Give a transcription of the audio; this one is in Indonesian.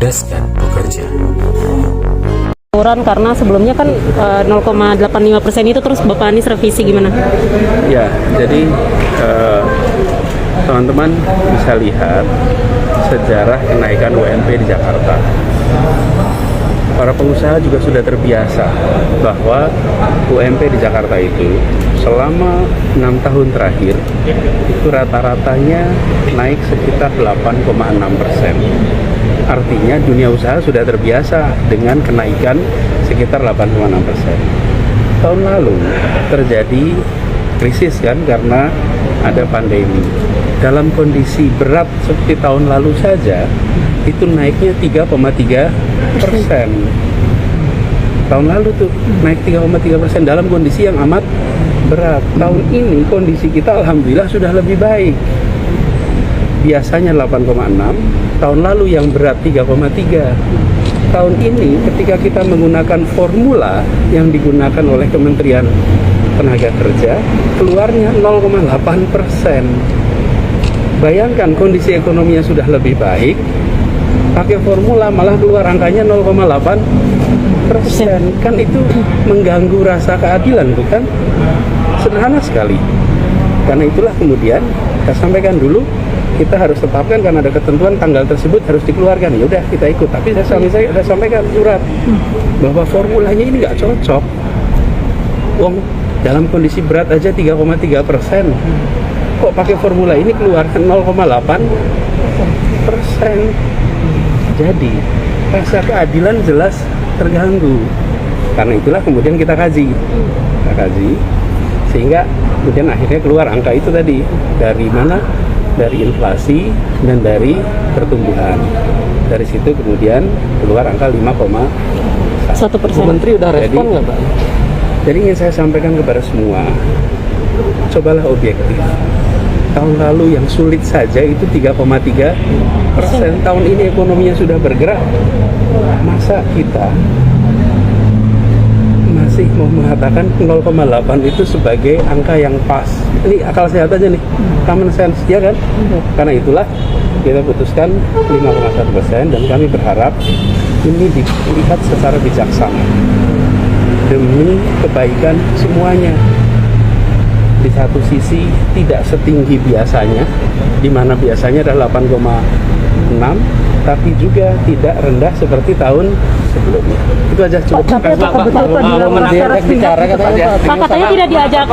mencerdaskan pekerja. Karena sebelumnya kan 0,85% itu terus Bapak Anies revisi gimana? Ya, jadi teman-teman bisa lihat sejarah kenaikan UMP di Jakarta. Para pengusaha juga sudah terbiasa bahwa UMP di Jakarta itu selama 6 tahun terakhir itu rata-ratanya naik sekitar 8,6%. Artinya dunia usaha sudah terbiasa dengan kenaikan sekitar 8,6%. Tahun lalu terjadi krisis kan karena ada pandemi. Dalam kondisi berat seperti tahun lalu saja itu naiknya 3,3%. Tahun lalu tuh naik 3,3% dalam kondisi yang amat berat. Tahun ini kondisi kita alhamdulillah sudah lebih baik. Biasanya 8,6, tahun lalu yang berat 3,3. Tahun ini ketika kita menggunakan formula yang digunakan oleh Kementerian Tenaga Kerja, keluarnya 0,8%. Bayangkan kondisi ekonominya sudah lebih baik, pakai formula malah keluar angkanya 0,8%. Kan itu mengganggu rasa keadilan, bukan? Sederhana sekali. Karena itulah kemudian kita sampaikan dulu, kita harus tetapkan karena ada ketentuan tanggal tersebut harus dikeluarkan. Ya udah kita ikut. Tapi saya sampaikan surat bahwa formulanya ini nggak cocok. Wong dalam kondisi berat aja 3,3%. Kok pakai formula ini keluarkan 0,8%. Jadi rasa keadilan jelas terganggu. Karena itulah kemudian kita kaji sehingga kemudian akhirnya keluar angka itu tadi. Dari mana? Dari inflasi dan dari pertumbuhan. Dari situ kemudian keluar angka 5,1%. Menteri udah respon nggak, Pak? Jadi ingin saya sampaikan kepada semua, cobalah objektif. Tahun lalu yang sulit saja itu 3,3%. Tahun ini ekonominya sudah bergerak. Masa kita masih mau mengatakan 0,8 itu sebagai angka yang pas? Ini akal sehat aja nih, common sense, ya kan? Karena itulah kita putuskan 5,1% dan kami berharap ini dilihat secara bijaksana demi kebaikan semuanya. Di satu sisi tidak setinggi biasanya, di mana biasanya adalah 8,6, tapi juga tidak rendah seperti tahun sebelumnya. Itu aja cukup. Pak, katanya tidak diajak.